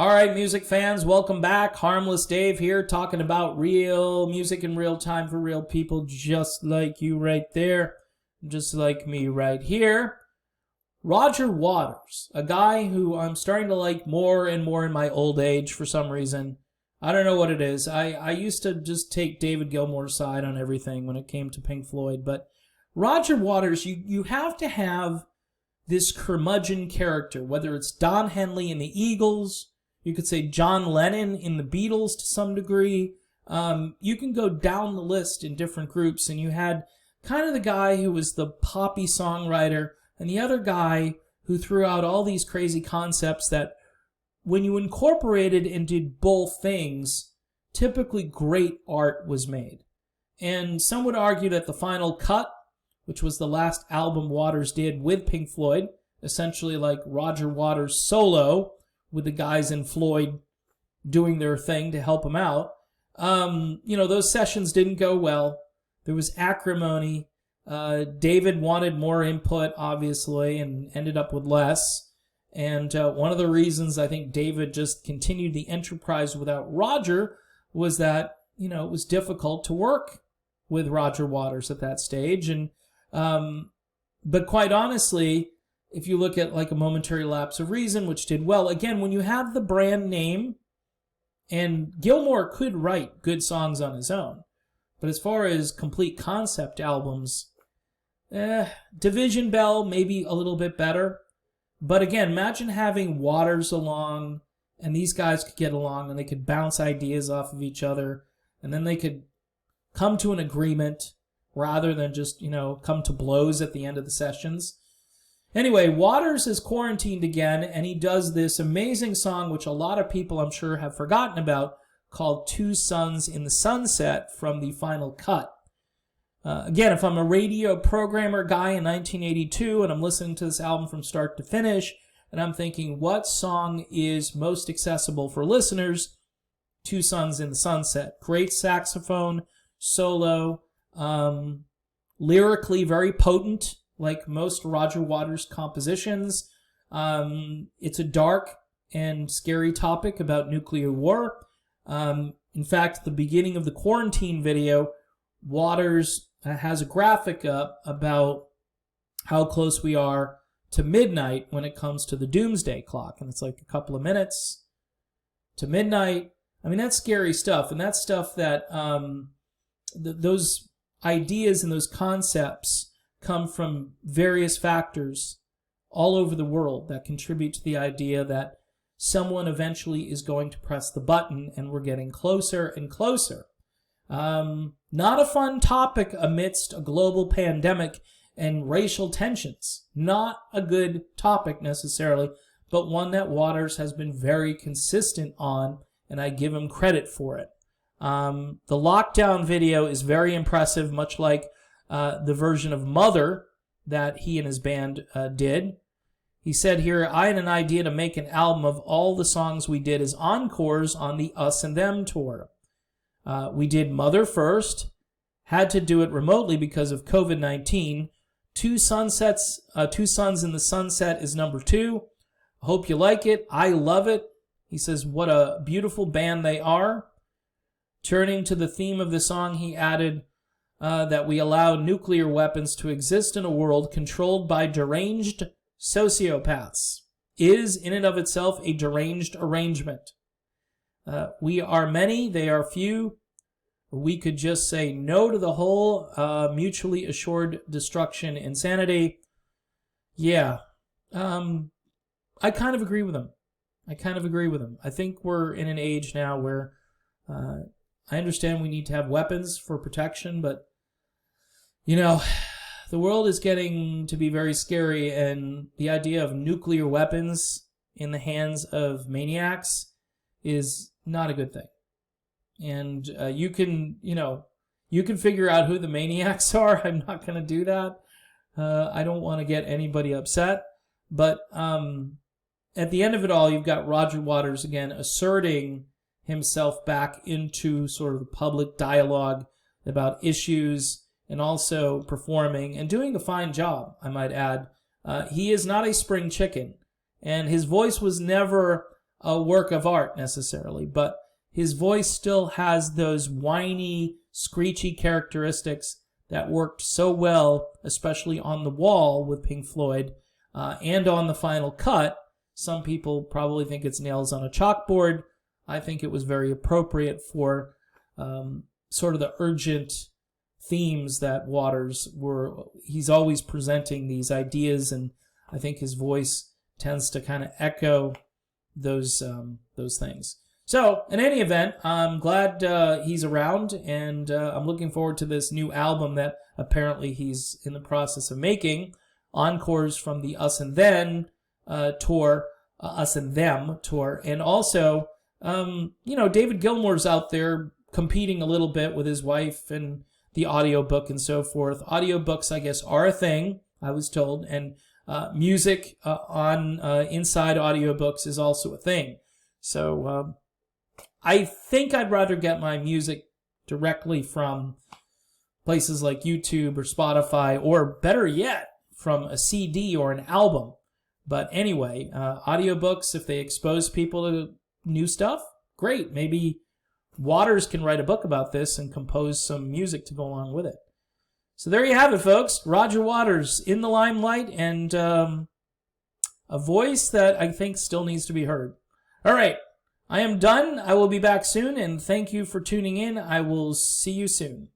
All right, music fans, welcome back. Harmless Dave here, talking about real music in real time for real people just like you right there, just like me right here. Roger Waters, a guy who I'm starting to like more and more in my old age for some reason. I don't know what it is. I used to just take David Gilmour's side on everything when it came to Pink Floyd, but Roger Waters, you have to have this curmudgeon character, whether it's Don Henley in the Eagles, you could say John Lennon in the Beatles to some degree. You can go down the list in different groups, and you had kind of the guy who was the poppy songwriter, and the other guy who threw out all these crazy concepts that when you incorporated and did both things, typically great art was made. And some would argue that the final cut, which was the last album Waters did with Pink Floyd, essentially like Roger Waters solo, with the guys in Floyd doing their thing to help him out. Those sessions didn't go well. There was acrimony. David wanted more input, obviously, and ended up with less. And one of the reasons I think David just continued the enterprise without Roger was that, it was difficult to work with Roger Waters at that stage. And but quite honestly, if you look at like A Momentary Lapse of Reason, which did well, again, when you have the brand name, and Gilmour could write good songs on his own, but as far as complete concept albums, Division Bell maybe a little bit better. But again, imagine having Waters along, and these guys could get along, and they could bounce ideas off of each other, and then they could come to an agreement rather than just, come to blows at the end of the sessions. Anyway, Waters is quarantined again, and he does this amazing song, which a lot of people, I'm sure, have forgotten about, called Two Suns in the Sunset from the final cut. Again, if I'm a radio programmer guy in 1982, and I'm listening to this album from start to finish, and I'm thinking, what song is most accessible for listeners? Two Suns in the Sunset. Great saxophone, solo, lyrically very potent, like most Roger Waters compositions. It's a dark and scary topic about nuclear war. In fact, the beginning of the Quarantine video, Waters has a graphic up about how close we are to midnight when it comes to the doomsday clock. And it's like a couple of minutes to midnight. I mean, that's scary stuff. And that's stuff that those ideas and those concepts come from various factors all over the world that contribute to the idea that someone eventually is going to press the button and we're getting closer and closer. Not a fun topic amidst a global pandemic and racial tensions. Not a good topic necessarily, but one that Waters has been very consistent on, and I give him credit for it. The lockdown video is very impressive, much like the version of Mother that he and his band did. He said here, I had an idea to make an album of all the songs we did as encores on the Us and Them tour. We did Mother first, had to do it remotely because of COVID-19. Two Suns in the Sunset is number 2. I hope you like it. I love it. He says, what a beautiful band they are. Turning to the theme of the song, he added, that we allow nuclear weapons to exist in a world controlled by deranged sociopaths is in and of itself a deranged arrangement. We are many, they are few. We could just say no to the whole mutually assured destruction insanity. Yeah, I kind of agree with him. I think we're in an age now where I understand we need to have weapons for protection, but the world is getting to be very scary, and the idea of nuclear weapons in the hands of maniacs is not a good thing. And you can figure out who the maniacs are. I'm not going to do that. I don't want to get anybody upset. But at the end of it all, you've got Roger Waters again asserting himself back into sort of the public dialogue about issues, and also performing and doing a fine job, I might add. He is not a spring chicken, and his voice was never a work of art necessarily, but his voice still has those whiny, screechy characteristics that worked so well, especially on The Wall with Pink Floyd, and on the final cut. Some people probably think it's nails on a chalkboard. I think it was very appropriate for sort of the urgent themes that Waters were. He's always presenting these ideas, and I think his voice tends to kind of echo those things. So, in any event, I'm glad he's around, and I'm looking forward to this new album that apparently he's in the process of making, encores from the Us and Them tour, and also, David Gilmour's out there competing a little bit with his wife and the audiobook and so forth. Audiobooks, I guess, are a thing, I was told, and music on inside audiobooks is also a thing. So, I think I'd rather get my music directly from places like YouTube or Spotify, or better yet, from a CD or an album. But anyway, audiobooks, if they expose people to new stuff, great. Maybe Waters can write a book about this and compose some music to go along with it. So there you have it, folks. Roger Waters in the limelight, and a voice that I think still needs to be heard. All right. I am done. I will be back soon, and thank you for tuning in. I will see you soon.